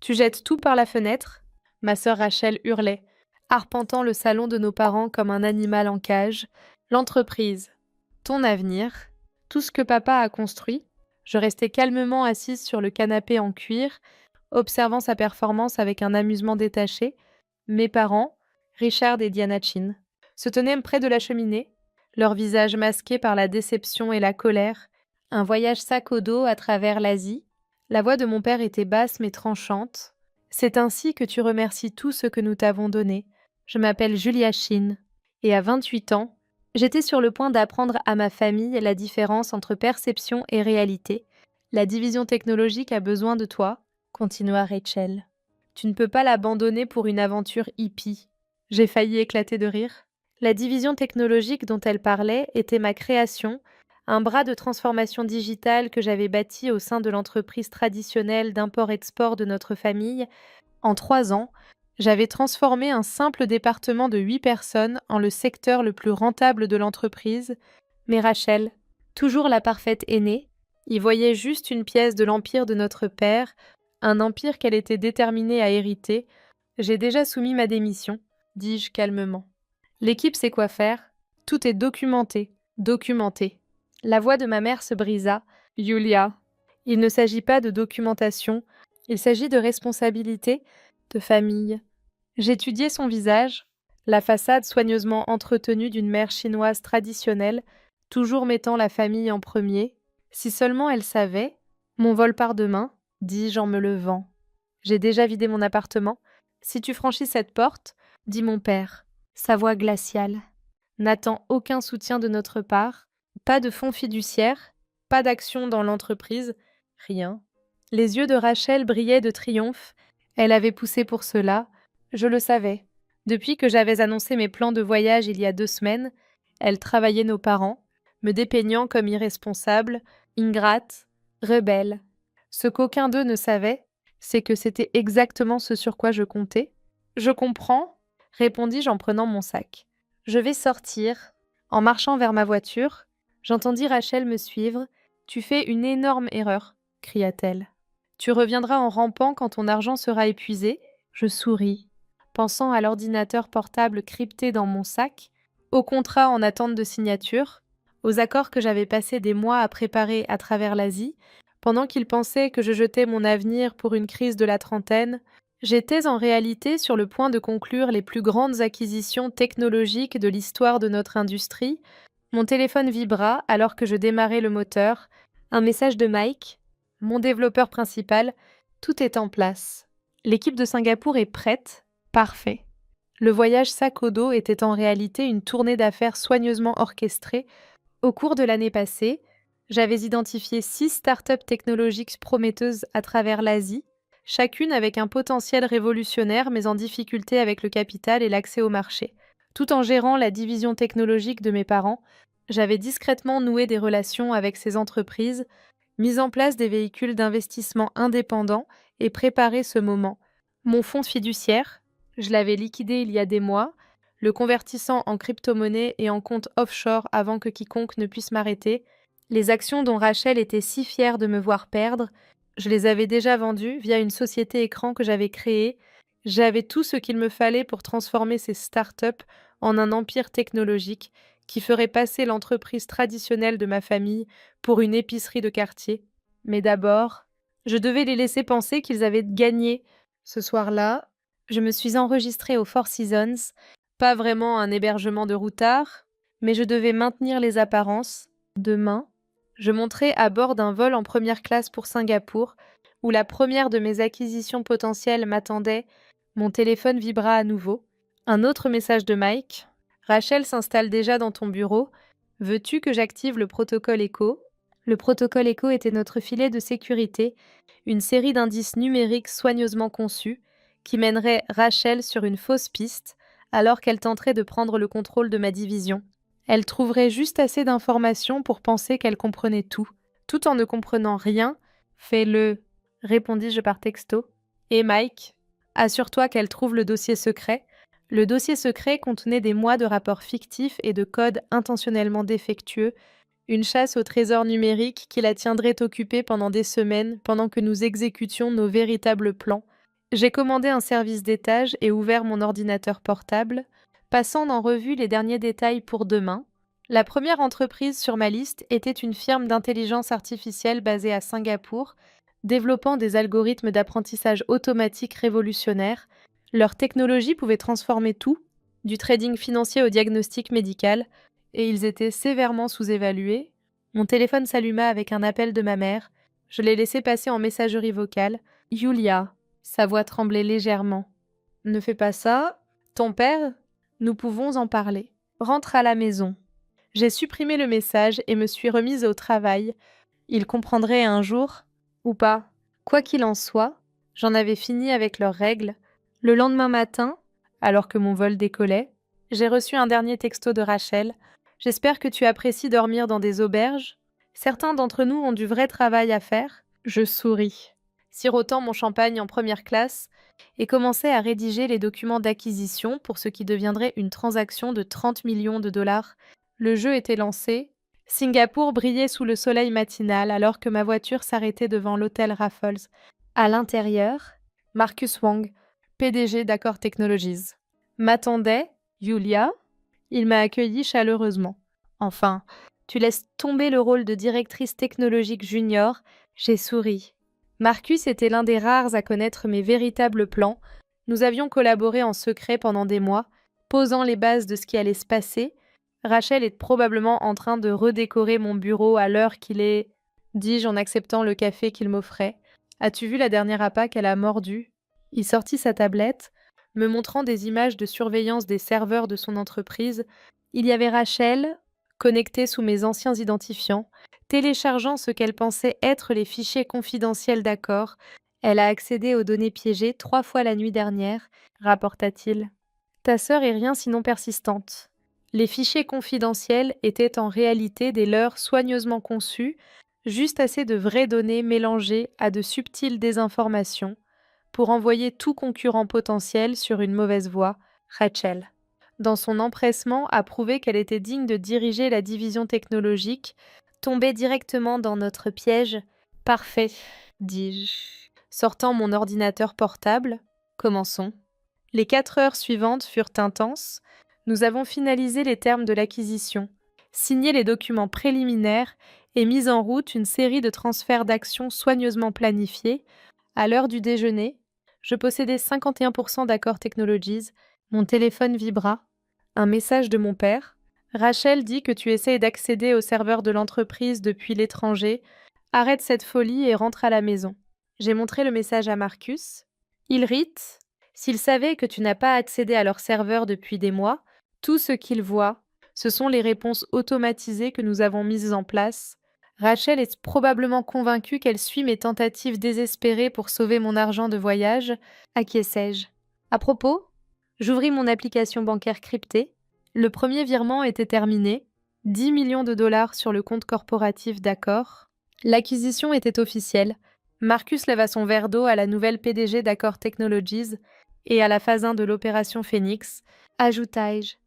Tu jettes tout par la fenêtre? Ma sœur Rachel hurlait, arpentant le salon de nos parents comme un animal en cage. L'entreprise, ton avenir, tout ce que papa a construit. Je restais calmement assise sur le canapé en cuir, observant sa performance avec un amusement détaché. Mes parents, Richard et Diana Chin, se tenaient près de la cheminée, leur visage masqué par la déception et la colère. Un voyage sac au dos à travers l'Asie. La voix de mon père était basse mais tranchante. C'est ainsi que tu remercies tout ce que nous t'avons donné. Je m'appelle Julia Chin, et à 28 ans, j'étais sur le point d'apprendre à ma famille la différence entre perception et réalité. La division technologique a besoin de toi, continua Rachel. Tu ne peux pas l'abandonner pour une aventure hippie. J'ai failli éclater de rire. La division technologique dont elle parlait était ma création, un bras de transformation digitale que j'avais bâti au sein de l'entreprise traditionnelle d'import-export de notre famille. En 3 ans, j'avais transformé un simple département de 8 personnes en le secteur le plus rentable de l'entreprise. Mais Rachel, toujours la parfaite aînée, y voyait juste une pièce de l'empire de notre père, un empire qu'elle était déterminée à hériter. J'ai déjà soumis ma démission, dis-je calmement. L'équipe sait quoi faire. Tout est documenté, documenté. La voix de ma mère se brisa. Julia, il ne s'agit pas de documentation, il s'agit de responsabilité, de famille. J'étudiais son visage, la façade soigneusement entretenue d'une mère chinoise traditionnelle, toujours mettant la famille en premier. Si seulement elle savait. Mon vol part demain, dis-je en me levant. J'ai déjà vidé mon appartement. Si tu franchis cette porte, dit mon père, sa voix glaciale. N'attends aucun soutien de notre part, pas de fonds fiduciaires, pas d'action dans l'entreprise, rien. Les yeux de Rachel brillaient de triomphe. Elle avait poussé pour cela. Je le savais. Depuis que j'avais annoncé mes plans de voyage il y a 2 semaines, elle travaillait nos parents, me dépeignant comme irresponsable, ingrate, rebelle. Ce qu'aucun d'eux ne savait, c'est que c'était exactement ce sur quoi je comptais. Je comprends, répondis-je en prenant mon sac. Je vais sortir. En marchant vers ma voiture, j'entendis Rachel me suivre. Tu fais une énorme erreur, cria-t-elle. Tu reviendras en rampant quand ton argent sera épuisé. Je souris, pensant à l'ordinateur portable crypté dans mon sac, au contrat en attente de signature, aux accords que j'avais passés des mois à préparer à travers l'Asie, pendant qu'ils pensaient que je jetais mon avenir pour une crise de la trentaine. J'étais en réalité sur le point de conclure les plus grandes acquisitions technologiques de l'histoire de notre industrie. Mon téléphone vibra alors que je démarrais le moteur. Un message de Mike, mon développeur principal. Tout est en place. L'équipe de Singapour est prête. Parfait. Le voyage sac au dos était en réalité une tournée d'affaires soigneusement orchestrée. Au cours de l'année passée, j'avais identifié 6 startups technologiques prometteuses à travers l'Asie, chacune avec un potentiel révolutionnaire mais en difficulté avec le capital et l'accès au marché. Tout en gérant la division technologique de mes parents, j'avais discrètement noué des relations avec ces entreprises, mis en place des véhicules d'investissement indépendants et préparé ce moment. Mon fonds fiduciaire, je l'avais liquidé il y a des mois, le convertissant en crypto-monnaie et en compte offshore avant que quiconque ne puisse m'arrêter. Les actions dont Rachel était si fière de me voir perdre, je les avais déjà vendues via une société écran que j'avais créée. J'avais tout ce qu'il me fallait pour transformer ces startups en un empire technologique qui ferait passer l'entreprise traditionnelle de ma famille pour une épicerie de quartier. Mais d'abord, je devais les laisser penser qu'ils avaient gagné. Ce soir-là, je me suis enregistrée au Four Seasons, pas vraiment un hébergement de routard, mais je devais maintenir les apparences. Demain, je monterai à bord d'un vol en première classe pour Singapour, où la première de mes acquisitions potentielles m'attendait. Mon téléphone vibra à nouveau. Un autre message de Mike. Rachel s'installe déjà dans ton bureau. Veux-tu que j'active le protocole ECHO? Le protocole ECHO était notre filet de sécurité, une série d'indices numériques soigneusement conçus qui mènerait Rachel sur une fausse piste alors qu'elle tenterait de prendre le contrôle de ma division. Elle trouverait juste assez d'informations pour penser qu'elle comprenait tout en ne comprenant rien. Fais-le, répondis-je par texto. Et Mike, assure-toi qu'elle trouve le dossier secret. Le dossier secret contenait des mois de rapports fictifs et de codes intentionnellement défectueux, une chasse au trésor numérique qui la tiendrait occupée pendant des semaines pendant que nous exécutions nos véritables plans. J'ai commandé un service d'étage et ouvert mon ordinateur portable, passant en revue les derniers détails pour demain. La première entreprise sur ma liste était une firme d'intelligence artificielle basée à Singapour, développant des algorithmes d'apprentissage automatique révolutionnaires. Leur technologie pouvait transformer tout, du trading financier au diagnostic médical, et ils étaient sévèrement sous-évalués. Mon téléphone s'alluma avec un appel de ma mère. Je l'ai laissé passer en messagerie vocale. Julia. Sa voix tremblait légèrement. Ne fais pas ça. Ton père? Nous pouvons en parler. Rentre à la maison. J'ai supprimé le message et me suis remise au travail. Il comprendrait un jour, ou pas. Quoi qu'il en soit, j'en avais fini avec leurs règles. Le lendemain matin, alors que mon vol décollait, j'ai reçu un dernier texto de Rachel. J'espère que tu apprécies dormir dans des auberges. Certains d'entre nous ont du vrai travail à faire. Je souris, sirotant mon champagne en première classe, et commençais à rédiger les documents d'acquisition pour ce qui deviendrait une transaction de 30 millions de dollars. Le jeu était lancé. Singapour brillait sous le soleil matinal alors que ma voiture s'arrêtait devant l'hôtel Raffles. À l'intérieur, Marcus Wong, PDG d'Accor Technologies, m'attendait. Julia? Il m'a accueilli chaleureusement. Enfin, tu laisses tomber le rôle de directrice technologique junior. J'ai souri. Marcus était l'un des rares à connaître mes véritables plans. Nous avions collaboré en secret pendant des mois, posant les bases de ce qui allait se passer. Rachel est probablement en train de redécorer mon bureau à l'heure qu'il est, dis-je en acceptant le café qu'il m'offrait. As-tu vu la dernière appât qu'elle a mordue? Il sortit sa tablette, me montrant des images de surveillance des serveurs de son entreprise. Il y avait Rachel, connectée sous mes anciens identifiants, téléchargeant ce qu'elle pensait être les fichiers confidentiels d'Accor. Elle a accédé aux données piégées 3 fois la nuit dernière, rapporta-t-il. Ta sœur est rien sinon persistante. Les fichiers confidentiels étaient en réalité des leurres soigneusement conçus, juste assez de vraies données mélangées à de subtiles désinformations, pour envoyer tout concurrent potentiel sur une mauvaise voie, Rachel. Dans son empressement à prouver qu'elle était digne de diriger la division technologique, tombait directement dans notre piège. Parfait, dis-je, sortant mon ordinateur portable. Commençons. Les 4 heures suivantes furent intenses. Nous avons finalisé les termes de l'acquisition, signé les documents préliminaires et mis en route une série de transferts d'actions soigneusement planifiés. À l'heure du déjeuner, je possédais 51% d'Accor Technologies. Mon téléphone vibra. Un message de mon père. Rachel dit que tu essayes d'accéder au serveur de l'entreprise depuis l'étranger. Arrête cette folie et rentre à la maison. J'ai montré le message à Marcus. Il rit. S'il savait que tu n'as pas accédé à leur serveur depuis des mois, tout ce qu'il voit, ce sont les réponses automatisées que nous avons mises en place. Rachel est probablement convaincue qu'elle suit mes tentatives désespérées pour sauver mon argent de voyage. Acquiesçai-je. À propos, j'ouvris mon application bancaire cryptée. Le premier virement était terminé. 10 millions de dollars sur le compte corporatif d'Accor. L'acquisition était officielle. Marcus leva son verre d'eau à la nouvelle PDG d'Accor Technologies et à la phase 1 de l'opération Phoenix, ajoutai-je.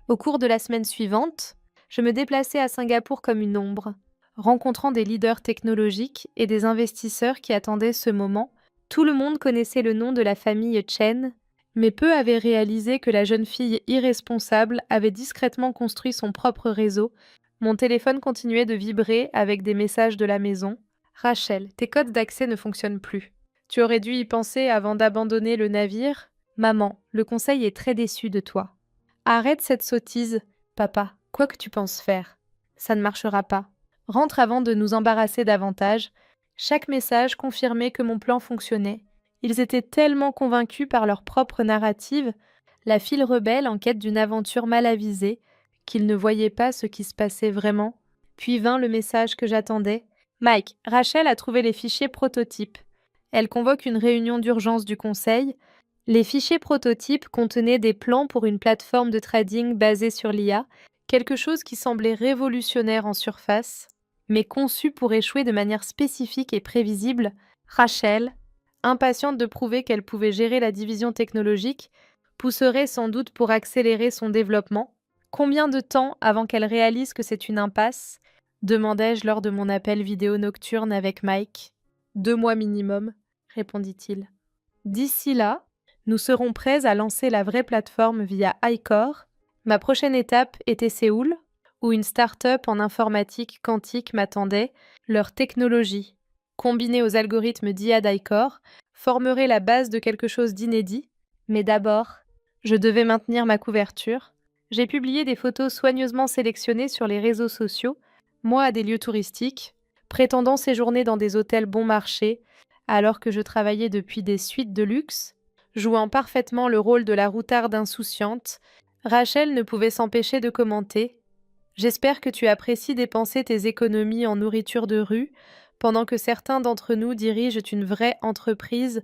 Au cours de la semaine suivante, je me déplaçais à Singapour comme une ombre, rencontrant des leaders technologiques et des investisseurs qui attendaient ce moment. Tout le monde connaissait le nom de la famille Chen, mais peu avaient réalisé que la jeune fille irresponsable avait discrètement construit son propre réseau. Mon téléphone continuait de vibrer avec des messages de la maison. Rachel, tes codes d'accès ne fonctionnent plus. Tu aurais dû y penser avant d'abandonner le navire. Maman, le conseil est très déçu de toi. Arrête cette sottise, papa, quoi que tu penses faire. Ça ne marchera pas. Rentre avant de nous embarrasser davantage. Chaque message confirmait que mon plan fonctionnait. Ils étaient tellement convaincus par leur propre narrative, la file rebelle en quête d'une aventure mal avisée, qu'ils ne voyaient pas ce qui se passait vraiment. Puis vint le message que j'attendais. Mike, Rachel a trouvé les fichiers prototypes. Elle convoque une réunion d'urgence du conseil. Les fichiers prototypes contenaient des plans pour une plateforme de trading basée sur l'IA, quelque chose qui semblait révolutionnaire en surface, mais conçu pour échouer de manière spécifique et prévisible. Rachel, impatiente de prouver qu'elle pouvait gérer la division technologique, pousserait sans doute pour accélérer son développement. Combien de temps avant qu'elle réalise que c'est une impasse ? Demandai-je lors de mon appel vidéo nocturne avec Mike. 2 mois minimum, répondit-il. D'ici là, nous serons prêts à lancer la vraie plateforme via iCore. Ma prochaine étape était Séoul, où une start-up en informatique quantique m'attendait. Leur technologie, combinée aux algorithmes d'IA d'iCore, formerait la base de quelque chose d'inédit. Mais d'abord, je devais maintenir ma couverture. J'ai publié des photos soigneusement sélectionnées sur les réseaux sociaux, moi à des lieux touristiques, prétendant séjourner dans des hôtels bon marché, alors que je travaillais depuis des suites de luxe, jouant parfaitement le rôle de la routarde insouciante. Rachel ne pouvait s'empêcher de commenter: J'espère que tu apprécies dépenser tes économies en nourriture de rue, pendant que certains d'entre nous dirigent une vraie entreprise.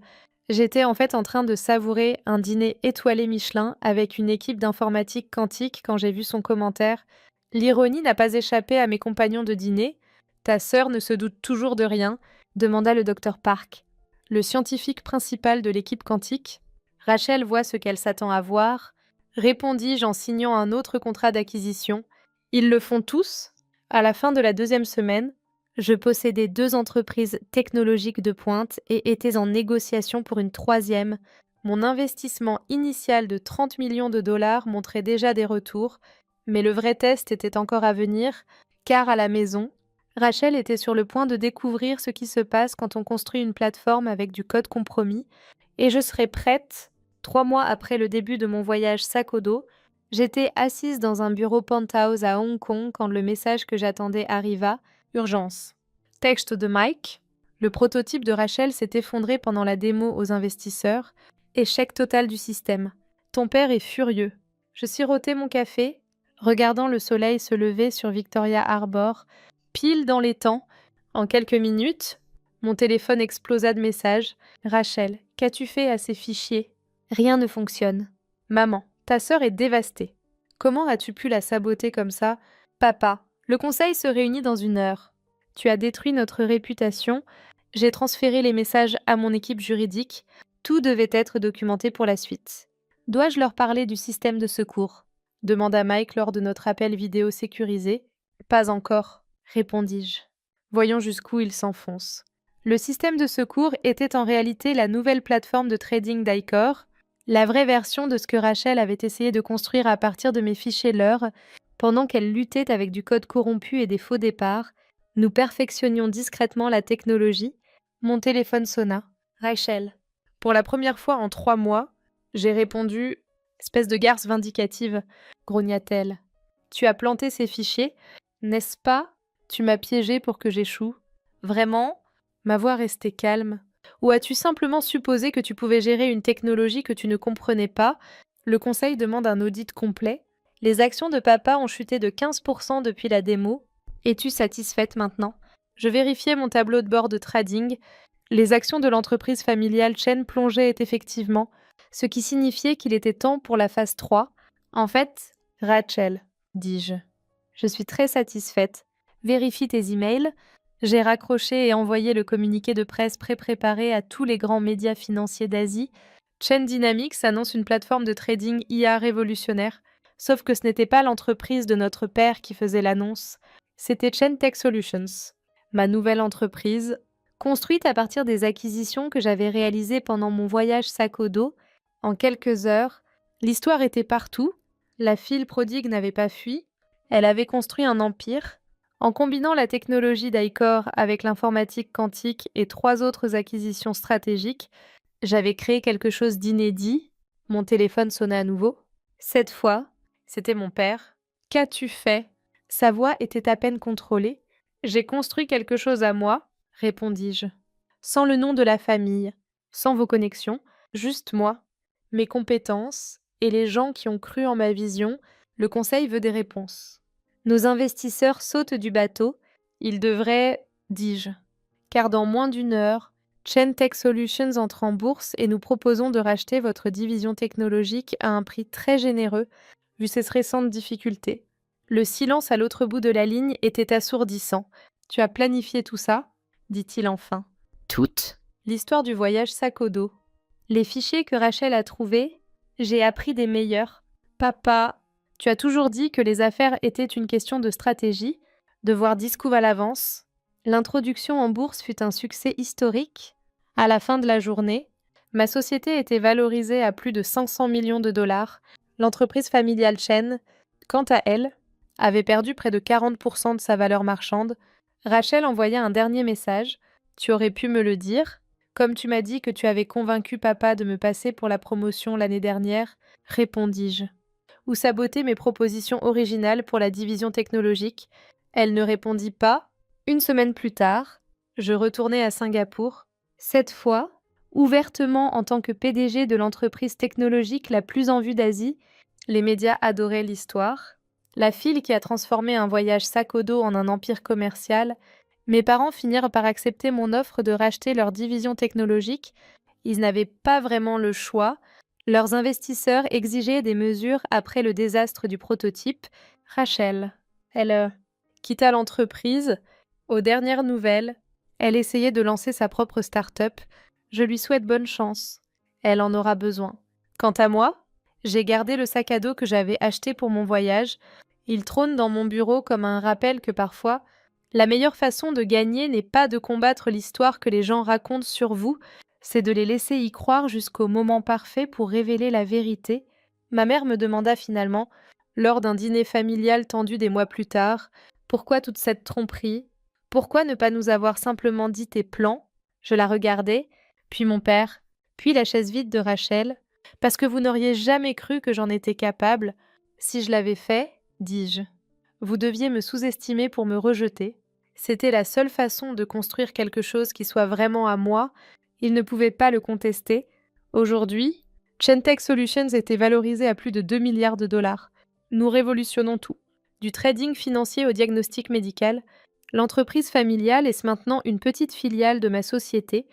J'étais en fait en train de savourer un dîner étoilé Michelin avec une équipe d'informatique quantique quand j'ai vu son commentaire. L'ironie n'a pas échappé à mes compagnons de dîner. Ta sœur ne se doute toujours de rien, demanda le docteur Park, le scientifique principal de l'équipe quantique. Rachel voit ce qu'elle s'attend à voir, répondis-je en signant un autre contrat d'acquisition. Ils le font tous. À la fin de la 2e semaine, je possédais 2 entreprises technologiques de pointe et étais en négociation pour une 3e. Mon investissement initial de 30 millions de dollars montrait déjà des retours, mais le vrai test était encore à venir, car à la maison, Rachel était sur le point de découvrir ce qui se passe quand on construit une plateforme avec du code compromis, et je serais prête. 3 mois après le début de mon voyage sac au dos, j'étais assise dans un bureau penthouse à Hong Kong quand le message que j'attendais arriva. Urgence. Texte de Mike. Le prototype de Rachel s'est effondré pendant la démo aux investisseurs. Échec total du système. Ton père est furieux. Je sirotais mon café, regardant le soleil se lever sur Victoria Harbour, pile dans les temps. En quelques minutes, mon téléphone explosa de messages. Rachel, qu'as-tu fait à ces fichiers? Rien ne fonctionne. Maman, ta sœur est dévastée. Comment as-tu pu la saboter comme ça? Papa, le conseil se réunit dans 1 heure. Tu as détruit notre réputation. J'ai transféré les messages à mon équipe juridique. Tout devait être documenté pour la suite. Dois-je leur parler du système de secours? Demanda Mike lors de notre appel vidéo sécurisé. Pas encore, répondis-je. Voyons jusqu'où il s'enfonce. Le système de secours était en réalité la nouvelle plateforme de trading d'iCore, la vraie version de ce que Rachel avait essayé de construire à partir de mes fichiers leurres. Pendant qu'elle luttait avec du code corrompu et des faux départs, nous perfectionnions discrètement la technologie. Mon téléphone sonna. Rachel. Pour la première fois en 3 mois, j'ai répondu: Espèce de garce vindicative, grogna-t-elle. Tu as planté ces fichiers, n'est-ce pas? Tu m'as piégé pour que j'échoue. Vraiment? Ma voix restait calme. Ou as-tu simplement supposé que tu pouvais gérer une technologie que tu ne comprenais pas? Le conseil demande un audit complet. Les actions de papa ont chuté de 15% depuis la démo. Es-tu satisfaite maintenant? Je vérifiais mon tableau de bord de trading. Les actions de l'entreprise familiale Chen plongeaient effectivement, ce qui signifiait qu'il était temps pour la phase 3. En fait, Rachel, dis-je. Je suis très satisfaite. Vérifie tes emails. J'ai raccroché et envoyé le communiqué de presse pré-préparé à tous les grands médias financiers d'Asie. Chain Dynamics annonce une plateforme de trading IA révolutionnaire. Sauf que ce n'était pas l'entreprise de notre père qui faisait l'annonce. C'était Chain Tech Solutions, ma nouvelle entreprise, construite à partir des acquisitions que j'avais réalisées pendant mon voyage sac au dos. En quelques heures, l'histoire était partout. La fille prodigue n'avait pas fui. Elle avait construit un empire. En combinant la technologie d'iCore avec l'informatique quantique et 3 autres acquisitions stratégiques, j'avais créé quelque chose d'inédit. Mon téléphone sonna à nouveau. Cette fois, c'était mon père. Qu'as-tu fait? Sa voix était à peine contrôlée. J'ai construit quelque chose à moi, répondis-je. Sans le nom de la famille, sans vos connexions, juste moi, mes compétences et les gens qui ont cru en ma vision. Le conseil veut des réponses. Nos investisseurs sautent du bateau. Ils devraient, dis-je, car dans moins d'1 heure, Chain Tech Solutions entre en bourse et nous proposons de racheter votre division technologique à un prix très généreux, vu ses récentes difficultés. Le silence à l'autre bout de la ligne était assourdissant. Tu as planifié tout ça? Dit-il enfin. Toutes. L'histoire du voyage sac au dos. Les fichiers que Rachel a trouvés, j'ai appris des meilleurs. Papa, tu as toujours dit que les affaires étaient une question de stratégie, de voir 10 coups à l'avance. L'introduction en bourse fut un succès historique. À la fin de la journée, Ma société était valorisée à plus de 500 millions de dollars. L'entreprise familiale Chen, quant à elle, avait perdu près de 40% de sa valeur marchande. Rachel envoya un dernier message. Tu aurais pu me le dire. Comme tu m'as dit que tu avais convaincu papa de me passer pour la promotion l'année dernière, répondis-je. Ou saboter mes propositions originales pour la division technologique. Elle ne répondit pas. Une semaine plus tard, je retournai à Singapour. Cette fois, ouvertement en tant que PDG de l'entreprise technologique la plus en vue d'Asie, les médias adoraient l'histoire. La file qui a transformé un voyage sac au dos en un empire commercial, mes parents finirent par accepter mon offre de racheter leur division technologique. Ils n'avaient pas vraiment le choix. Leurs investisseurs exigeaient des mesures après le désastre du prototype. Rachel, elle quitta l'entreprise. Aux dernières nouvelles, elle essayait de lancer sa propre start-up. Je lui souhaite bonne chance. Elle en aura besoin. Quant à moi, j'ai gardé le sac à dos que j'avais acheté pour mon voyage. Il trône dans mon bureau comme un rappel que parfois, la meilleure façon de gagner n'est pas de combattre l'histoire que les gens racontent sur vous, c'est de les laisser y croire jusqu'au moment parfait pour révéler la vérité. Ma mère me demanda finalement, lors d'un dîner familial tendu des mois plus tard, pourquoi toute cette tromperie? Pourquoi ne pas nous avoir simplement dit tes plans? Je la regardai, puis mon père, puis la chaise vide de Rachel. Parce que vous n'auriez jamais cru que j'en étais capable. Si je l'avais fait, dis-je. Vous deviez me sous-estimer pour me rejeter. C'était la seule façon de construire quelque chose qui soit vraiment à moi. Il ne pouvait pas le contester. Aujourd'hui, Chentech Solutions était valorisé à plus de 2 milliards de dollars. Nous révolutionnons tout. Du trading financier au diagnostic médical, l'entreprise familiale est maintenant une petite filiale de ma société,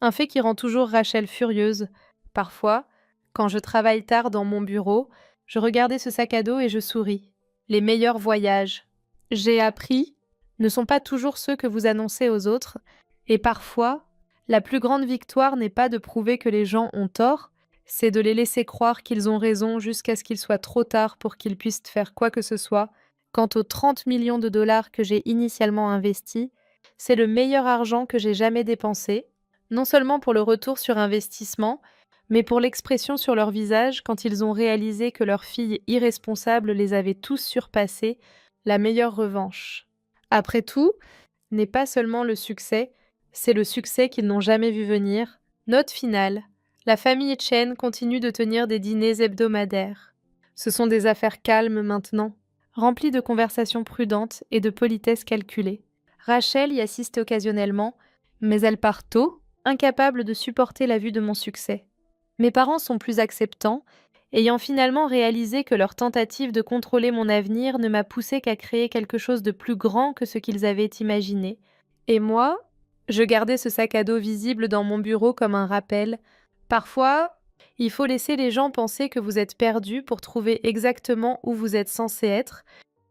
un fait qui rend toujours Rachel furieuse. Parfois, quand je travaille tard dans mon bureau, je regardais ce sac à dos et je souris. Les meilleurs voyages, j'ai appris, ne sont pas toujours ceux que vous annoncez aux autres, et parfois, la plus grande victoire n'est pas de prouver que les gens ont tort, c'est de les laisser croire qu'ils ont raison jusqu'à ce qu'il soit trop tard pour qu'ils puissent faire quoi que ce soit. Quant aux 30 millions de dollars que j'ai initialement investis, c'est le meilleur argent que j'ai jamais dépensé, non seulement pour le retour sur investissement, mais pour l'expression sur leur visage quand ils ont réalisé que leur fille irresponsable les avait tous surpassés, la meilleure revanche. Après tout, n'est pas seulement le succès, c'est le succès qu'ils n'ont jamais vu venir. Note finale. La famille Chen continue de tenir des dîners hebdomadaires. Ce sont des affaires calmes maintenant, remplies de conversations prudentes et de politesse calculée. Rachel y assiste occasionnellement, mais elle part tôt, incapable de supporter la vue de mon succès. Mes parents sont plus acceptants, ayant finalement réalisé que leur tentative de contrôler mon avenir ne m'a poussé qu'à créer quelque chose de plus grand que ce qu'ils avaient imaginé. Et moi, je gardais ce sac à dos visible dans mon bureau comme un rappel. Parfois, il faut laisser les gens penser que vous êtes perdu pour trouver exactement où vous êtes censé être.